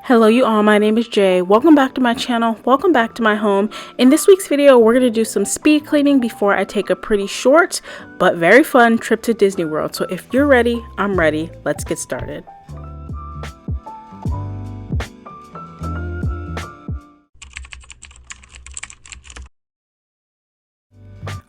Hello you all, my name is Jay. Welcome back to my channel. Welcome back to my home. In this week's video, we're going to do some speed cleaning before I take a pretty short but very fun trip to Disney World. So if you're ready, I'm ready. Let's get started.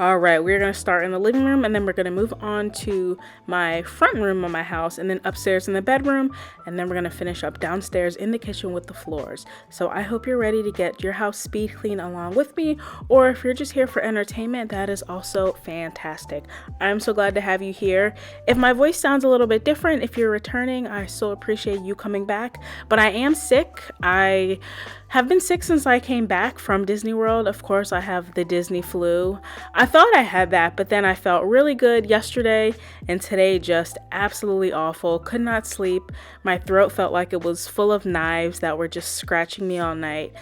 Alright, we're going to start in the living room and then we're going to move on to my front room of my house and then upstairs in the bedroom, and then we're going to finish up downstairs in the kitchen with the floors. So I hope you're ready to get your house speed clean along with me, or if you're just here for entertainment, that is also fantastic. I'm so glad to have you here. If my voice sounds a little bit different, if you're returning, I so appreciate you coming back, but I am sick. I have been sick since I came back from Disney World. Of course, I have the Disney flu. I thought I had that, but then I felt really good yesterday, and today just absolutely awful. Could not sleep. My throat felt like it was full of knives that were just scratching me all night.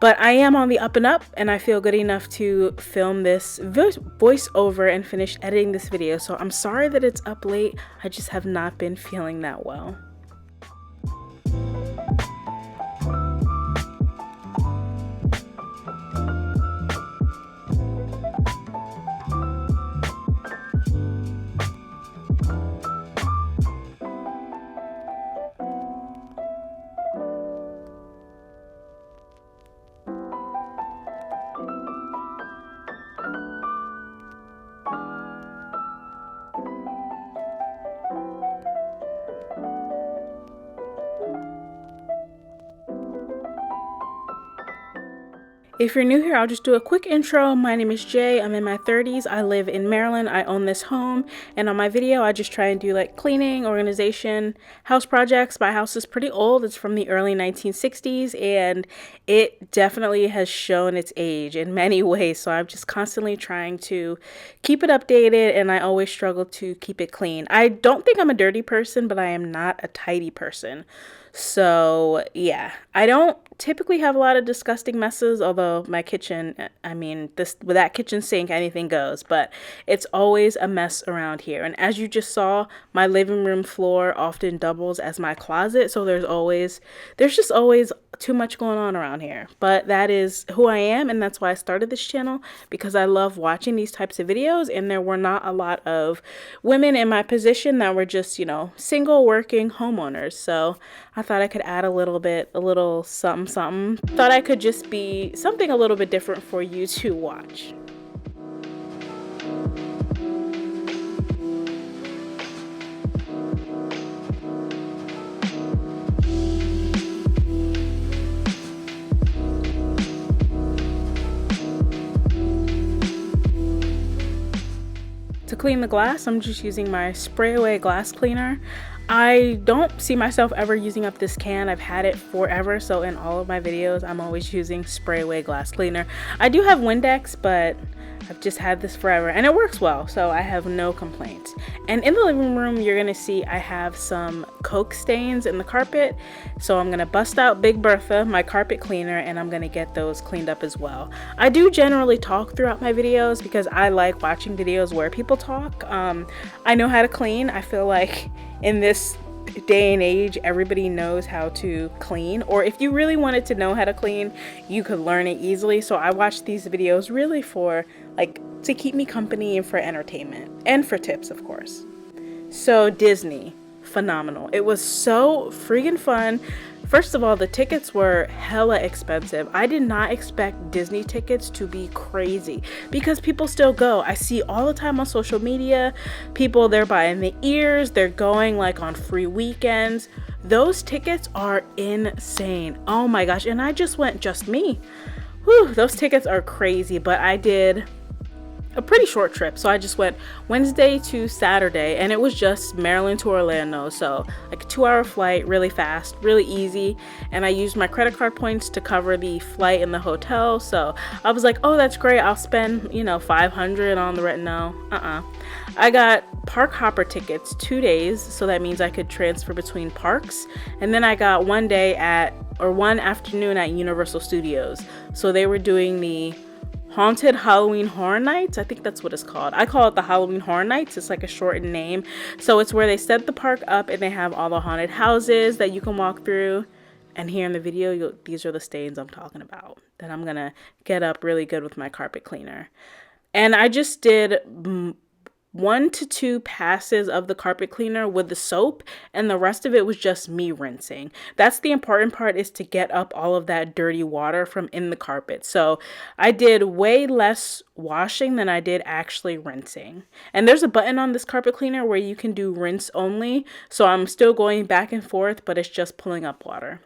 But I am on the up and up, and I feel good enough to film this voiceover and finish editing this video. So I'm sorry that it's up late. I just have not been feeling that well. If you're new here, I'll just do a quick intro. My name is Jay. I'm in my 30s. I live in Maryland. I own this home. And on my video, I just try and do like cleaning, organization, house projects. My house is pretty old. It's from the early 1960s and it definitely has shown its age in many ways. So I'm just constantly trying to keep it updated, and I always struggle to keep it clean. I don't think I'm a dirty person, but I am not a tidy person. So yeah, I don't typically have a lot of disgusting messes, although my kitchen, I mean, with that kitchen sink, anything goes, but it's always a mess around here. And as you just saw, my living room floor often doubles as my closet, so there's just always too much going on around here. But that is who I am, and that's why I started this channel, because I love watching these types of videos, and there were not a lot of women in my position that were just, you know, single working homeowners. So I thought I could add a little something. Thought I could just be something a little bit different for you to watch. To clean the glass, I'm just using my spray away glass cleaner. I don't see myself ever using up this can. I've had it forever, so in all of my videos I'm always using spray away glass cleaner. I do have Windex, but I've just had this forever and it works well, so I have no complaints. And in the living room, you're gonna see I have some Coke stains in the carpet, so I'm gonna bust out Big Bertha, my carpet cleaner, and I'm gonna get those cleaned up as well. I do generally talk throughout my videos because I like watching videos where people talk. I know how to clean. I feel like in this day and age, everybody knows how to clean, or if you really wanted to know how to clean, you could learn it easily. So I watch these videos really for to keep me company and for entertainment and for tips, of course. So Disney, phenomenal. It was so freaking fun. First of all, the tickets were hella expensive. I did not expect Disney tickets to be crazy because people still go. I see all the time on social media, people, they're buying the ears, they're going like on free weekends. Those tickets are insane. Oh my gosh. And I just went, just me. Whew, those tickets are crazy, but I did a pretty short trip. So I just went Wednesday to Saturday, and it was just Maryland to Orlando. So like a 2-hour flight, really fast, really easy. And I used my credit card points to cover the flight and the hotel. So I was like, oh, that's great. I'll spend, you know, $500 on the rent. No, I got park hopper tickets 2 days. So that means I could transfer between parks. And then I got one afternoon at Universal Studios. So they were doing the Haunted Halloween Horror Nights. I think that's what it's called. I call it the Halloween Horror Nights. It's like a shortened name. So it's where they set the park up and they have all the haunted houses that you can walk through. And here in the video, these are the stains I'm talking about that I'm gonna get up really good with my carpet cleaner. And I just did 1 to 2 passes of the carpet cleaner with the soap, and the rest of it was just me rinsing. That's the important part, is to get up all of that dirty water from in the carpet. So I did way less washing than I did actually rinsing. And there's a button on this carpet cleaner where you can do rinse only. So I'm still going back and forth, but it's just pulling up water.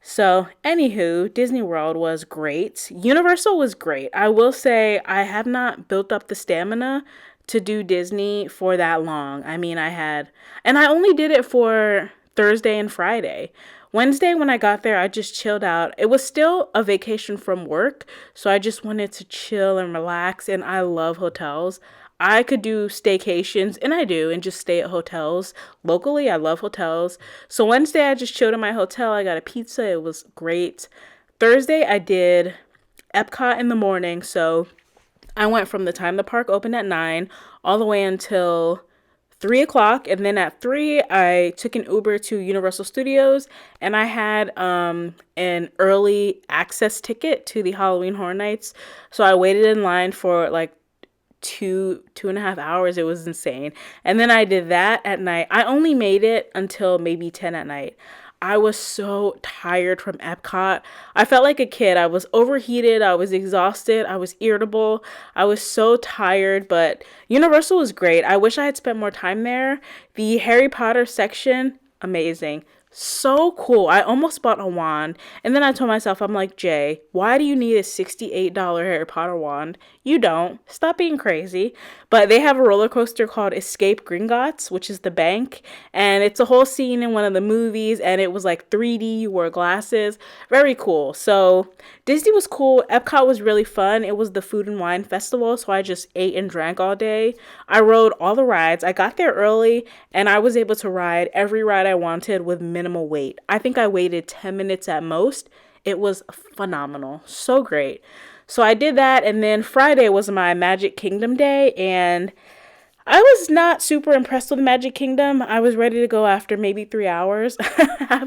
So, anywho, Disney World was great. Universal was great. I will say I have not built up the stamina to do Disney for that long. I mean, and I only did it for Thursday and Friday. Wednesday, when I got there, I just chilled out. It was still a vacation from work, so I just wanted to chill and relax, and I love hotels. I could do staycations, and I do, and just stay at hotels. Locally, I love hotels. So Wednesday, I just chilled in my hotel. I got a pizza. It was great. Thursday, I did Epcot in the morning. So I went from the time the park opened at 9 all the way until 3 o'clock. And then at 3, I took an Uber to Universal Studios, and I had an early access ticket to the Halloween Horror Nights. So I waited in line for like 2.5 hours. It was insane. And then I did that at night. I only made it until maybe 10 at night. I was so tired from Epcot. I felt like a kid. I was overheated. I was exhausted. I was irritable. I was so tired, but Universal was great. I wish I had spent more time there. The Harry Potter section, amazing. So cool. I almost bought a wand, and then I told myself, I'm like, Jay, why do you need a $68 Harry Potter wand? You don't. Stop being crazy. But they have a roller coaster called Escape Gringotts, which is the bank, and it's a whole scene in one of the movies, and it was like 3D. You wore glasses. Very cool. So Disney was cool. Epcot was really fun. It was the food and wine festival, so I just ate and drank all day. I rode all the rides. I got there early, and I was able to ride every ride I wanted with minimal wait. I think I waited 10 minutes at most. It was phenomenal. So great. So I did that, and then Friday was my Magic Kingdom day, and I was not super impressed with Magic Kingdom. I was ready to go after maybe 3 hours. I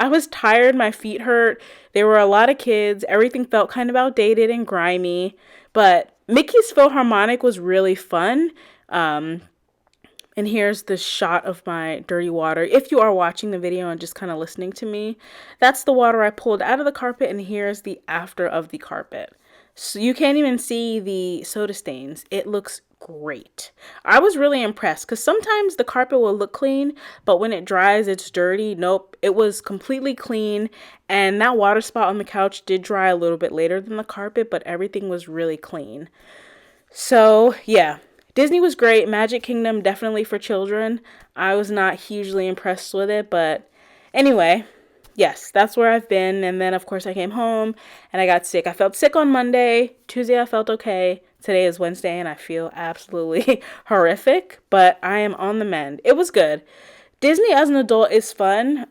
was tired. My feet hurt. There were a lot of kids. Everything felt kind of outdated and grimy, but Mickey's Philharmonic was really fun. And here's the shot of my dirty water. If you are watching the video and just kind of listening to me, that's the water I pulled out of the carpet, and here's the after of the carpet. So you can't even see the soda stains. It looks great. I was really impressed because sometimes the carpet will look clean, but when it dries, it's dirty. Nope, it was completely clean, and that water spot on the couch did dry a little bit later than the carpet, but everything was really clean. So yeah. Disney was great. Magic Kingdom, definitely for children. I was not hugely impressed with it, but anyway, yes, that's where I've been. And then, of course, I came home and I got sick. I felt sick on Monday. Tuesday, I felt okay. Today is Wednesday, and I feel absolutely horrific, but I am on the mend. It was good. Disney as an adult is fun.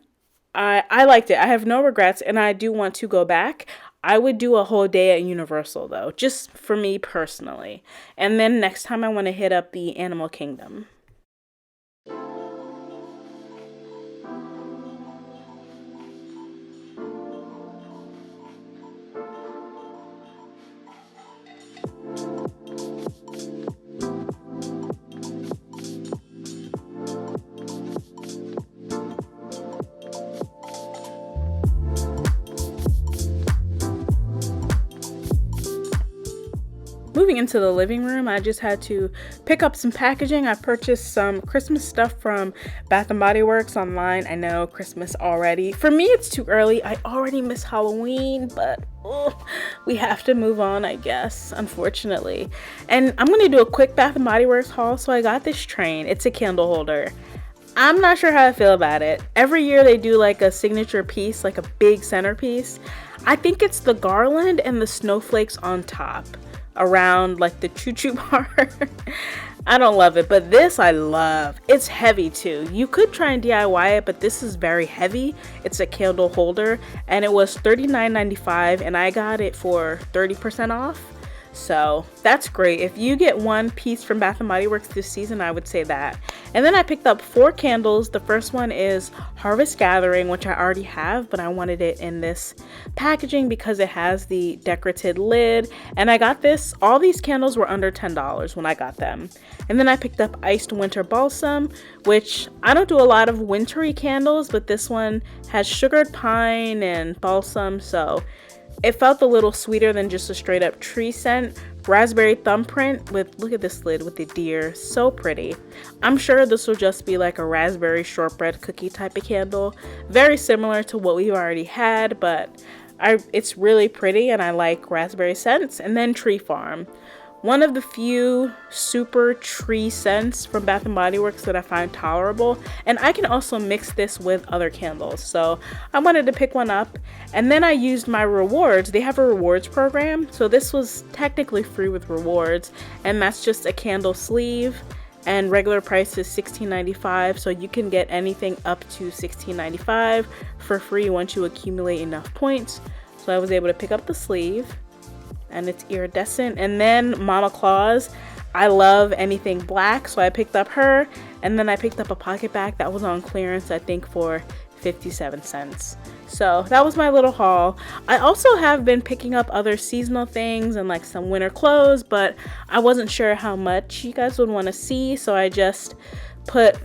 I liked it. I have no regrets, and I do want to go back. I would do a whole day at Universal, though, just for me personally. And then next time I want to hit up the Animal Kingdom. Moving into the living room, I just had to pick up some packaging. I purchased some Christmas stuff from Bath & Body Works online. I know Christmas already. For me, it's too early. I already miss Halloween, but we have to move on, I guess, unfortunately. And I'm going to do a quick Bath & Body Works haul. So I got this train. It's a candle holder. I'm not sure how I feel about it. Every year they do like a signature piece, like a big centerpiece. I think it's the garland and the snowflakes on top around like the choo-choo part. I don't love it, but this I love. It's heavy too. You could try and DIY it, but this is very heavy. It's a candle holder, and it was $39.95, and I got it for 30% off. So that's great. If you get one piece from Bath & Body Works this season, I would say that. And then I picked up 4 candles. The first one is Harvest Gathering, which I already have, but I wanted it in this packaging because it has the decorated lid. And I got this, all these candles were under $10 when I got them. And then I picked up Iced Winter Balsam, which I don't do a lot of wintry candles, but this one has sugared pine and balsam, so it felt a little sweeter than just a straight up tree scent. Raspberry thumbprint with, look at this lid with the deer, so pretty. I'm sure this will just be like a raspberry shortbread cookie type of candle, very similar to what we've already had, but it's really pretty and I like raspberry scents. And then Tree Farm, one of the few super tree scents from Bath & Body Works that I find tolerable, and I can also mix this with other candles, so I wanted to pick one up. And then I used my rewards. They have a rewards program, so this was technically free with rewards, and that's just a candle sleeve, and regular price is $16.95, so you can get anything up to $16.95 for free once you accumulate enough points. So I was able to pick up the sleeve, and it's iridescent. And then Mama Claus, I love anything black, so I picked up her. And then I picked up a pocket bag that was on clearance, I think for 57 cents. So that was my little haul. I also have been picking up other seasonal things and like some winter clothes, but I wasn't sure how much you guys would want to see, so I just put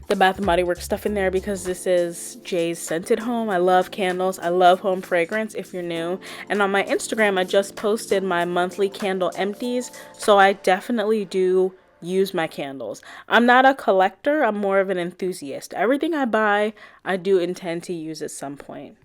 the Bath & Body Works stuff in there because this is Jay's Scented Home. I love candles. I love home fragrance if you're new. And on my Instagram, I just posted my monthly candle empties, so I definitely do use my candles. I'm not a collector. I'm more of an enthusiast. Everything I buy, I do intend to use at some point.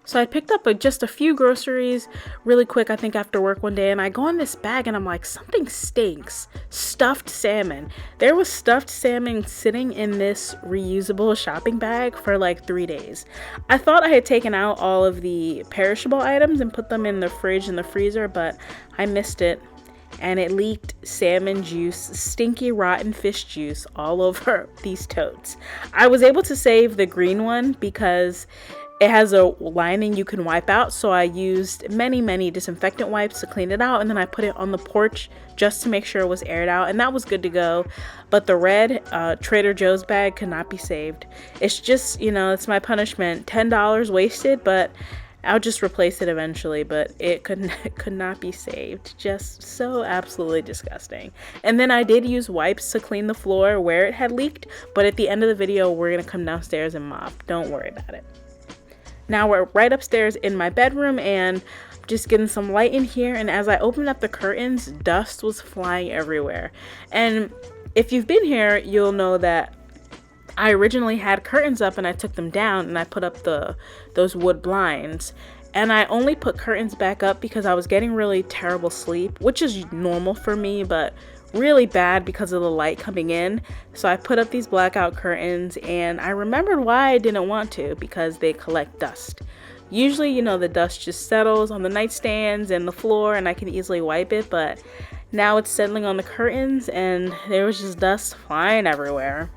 So I picked up just a few groceries really quick, I think after work one day, and I go in this bag and I'm like, something stinks. Stuffed salmon. There was stuffed salmon sitting in this reusable shopping bag for like 3 days. I thought I had taken out all of the perishable items and put them in the fridge and the freezer, but I missed it. And it leaked salmon juice, stinky rotten fish juice all over these totes. I was able to save the green one because it has a lining you can wipe out, so I used many disinfectant wipes to clean it out, and then I put it on the porch just to make sure it was aired out, and that was good to go. But the red Trader Joe's bag could not be saved. It's just, you know, it's my punishment. $10 wasted, but I'll just replace it eventually, but it could not be saved. Just so absolutely disgusting. And then I did use wipes to clean the floor where it had leaked, but at the end of the video, we're gonna come downstairs and mop. Don't worry about it. Now we're right upstairs in my bedroom and just getting some light in here, and as I opened up the curtains, dust was flying everywhere. And if you've been here, you'll know that I originally had curtains up and I took them down and I put up those wood blinds. And I only put curtains back up because I was getting really terrible sleep, which is normal for me, but really bad because of the light coming in. So I put up these blackout curtains, and I remembered why I didn't want to, because they collect dust. Usually, you know, the dust just settles on the nightstands and the floor and I can easily wipe it, but now it's settling on the curtains and there was just dust flying everywhere.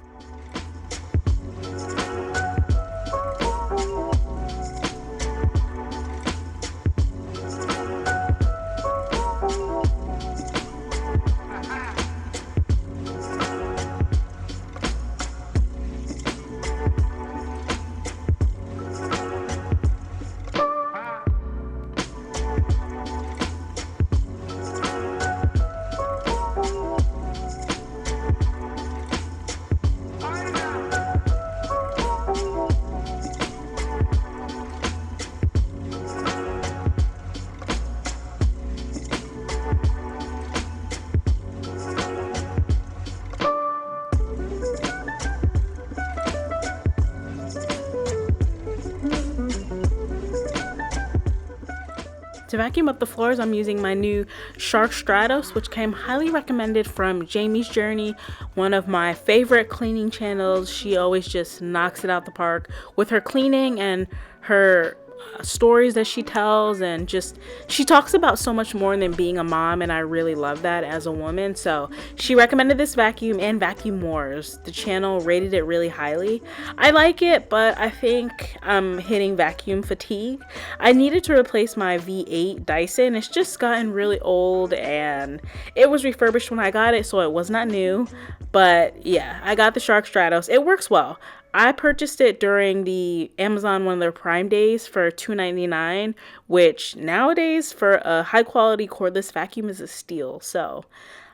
To vacuum up the floors, I'm using my new Shark Stratos, which came highly recommended from Jamie's Journey, one of my favorite cleaning channels. She always just knocks it out the park with her cleaning and her stories that she tells, and just she talks about so much more than being a mom, and I really love that as a woman. So she recommended this vacuum and Vacuum Wars. The channel rated it really highly. I like it, but I think I'm hitting vacuum fatigue. I needed to replace my V8 Dyson. It's just gotten really old, and it was refurbished when I got it, so it was not new. But yeah, I got the Shark Stratos. It works well. I purchased it during the Amazon one of their Prime days for $2.99, which nowadays for a high quality cordless vacuum is a steal. So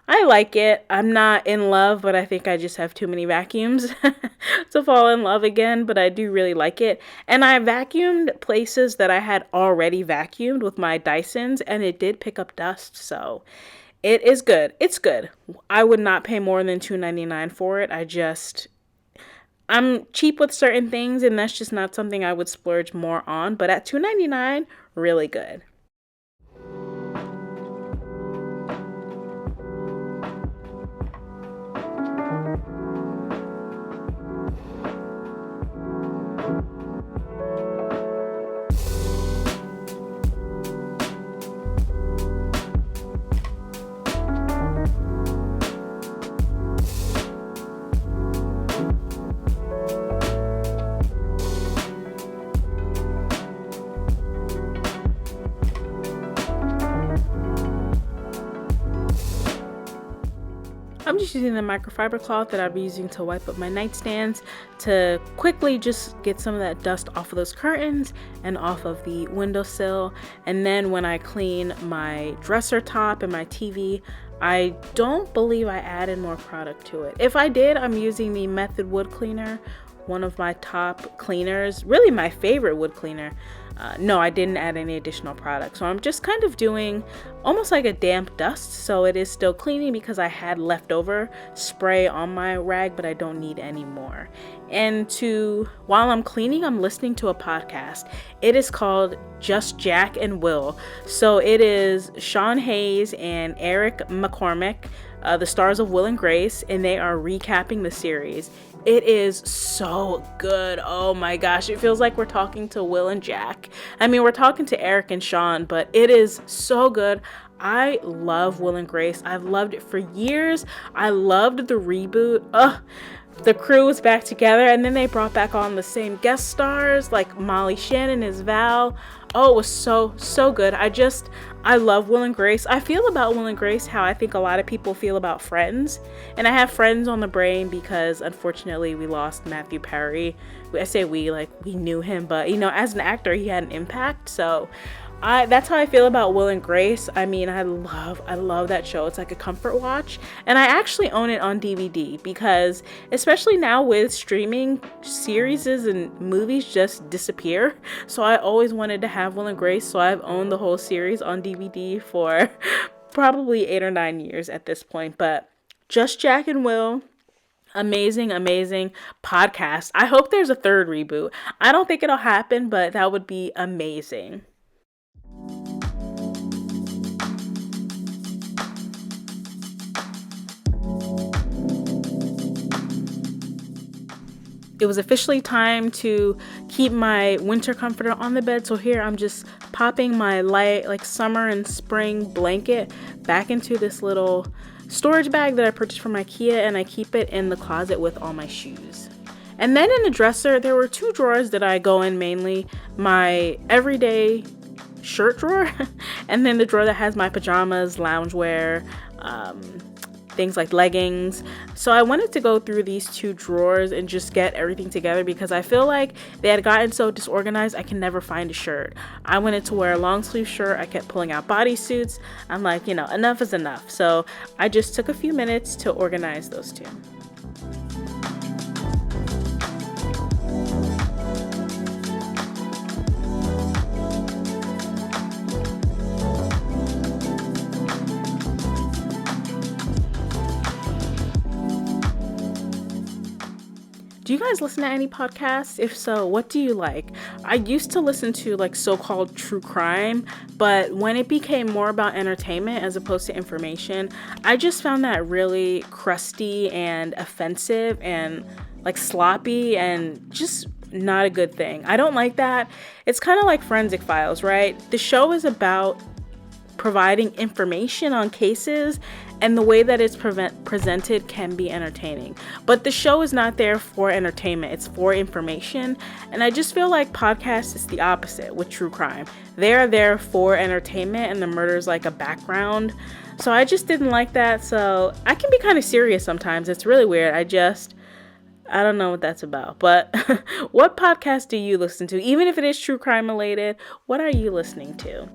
I like it. I'm not in love, but I think I just have too many vacuums to fall in love again, but I do really like it. And I vacuumed places that I had already vacuumed with my Dysons, and it did pick up dust. So it is good. It's good. I would not pay more than $2.99 for it. I'm cheap with certain things, and that's just not something I would splurge more on. But at $2.99, really good. I'm just using the microfiber cloth that I'll be using to wipe up my nightstands to quickly just get some of that dust off of those curtains and off of the windowsill. And then when I clean my dresser top and my TV, I don't believe I added more product to it. If I did, I'm using the Method Wood Cleaner, one of my top cleaners, really my favorite wood cleaner. No, I didn't add any additional product. So I'm just kind of doing almost like a damp dust. So it is still cleaning because I had leftover spray on my rag, but I don't need any more. And while I'm cleaning, I'm listening to a podcast. It is called Just Jack and Will. So it is Sean Hayes and Eric McCormick, the stars of Will and Grace, and they are recapping the series. It is so good. Oh my gosh. It feels like we're talking to Will and Jack. I mean, we're talking to Eric and Sean, but it is so good. I love Will and Grace. I've loved it for years. I loved the reboot. The crew was back together, and then they brought back on the same guest stars like Molly Shannon as Val. Oh, it was so good. I love Will and Grace. I feel about Will and Grace how I think a lot of people feel about Friends. And I have Friends on the brain because unfortunately we lost Matthew Perry. I say we, like we knew him, but as an actor he had an impact. So that's how I feel about Will and Grace. I mean, I love that show. It's like a comfort watch, and I actually own it on DVD because especially now with streaming, series and movies just disappear. So I always wanted to have Will and Grace, so I've owned the whole series on DVD for probably 8 or 9 years at this point. But Just Jack and Will, amazing podcast. I hope there's a third reboot. I don't think it'll happen, but that would be amazing. It was officially time to keep my winter comforter on the bed. So here I'm just popping my light, like summer and spring blanket back into this little storage bag that I purchased from IKEA, and I keep it in the closet with all my shoes. And then in the dresser, there were 2 drawers that I go in mainly. My everyday shirt drawer and then the drawer that has my pajamas, loungewear, things like leggings. So I wanted to go through these 2 drawers and just get everything together because I feel like they had gotten so disorganized I can never find a shirt. I wanted to wear a long sleeve shirt. I kept pulling out bodysuits. I'm like, enough is enough. So I just took a few minutes to organize those 2. Do you guys listen to any podcasts? If so, what do you like? I used to listen to like so-called true crime, but when it became more about entertainment as opposed to information, I just found that really crusty and offensive and like sloppy and just not a good thing. I don't like that. It's kind of like Forensic Files, right? The show is about providing information on cases, and the way that it's presented can be entertaining. But the show is not there for entertainment, it's for information. And I just feel like podcasts is the opposite with true crime. They're there for entertainment and the murder is like a background. So I just didn't like that. So I can be kind of serious sometimes. It's really weird. I don't know what that's about. But what podcast do you listen to? Even if it is true crime related, what are you listening to?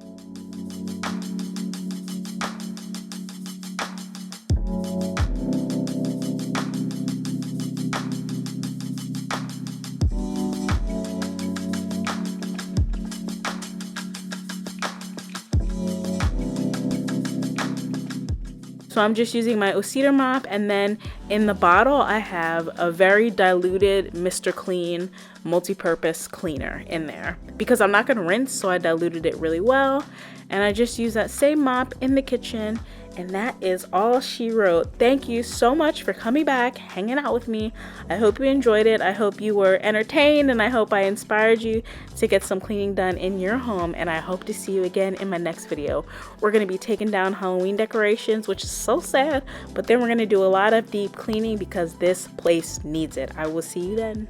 So I'm just using my Ocedar mop, and then in the bottle I have a very diluted Mr. Clean multi-purpose cleaner in there because I'm not going to rinse, so I diluted it really well. And I just use that same mop in the kitchen, and that is all she wrote. Thank you so much for coming back, hanging out with me. I hope you enjoyed it. I hope you were entertained, and I hope I inspired you to get some cleaning done in your home. And I hope to see you again in my next video. We're going to be taking down Halloween decorations, which is so sad, but then we're going to do a lot of deep cleaning because this place needs it. I will see you then.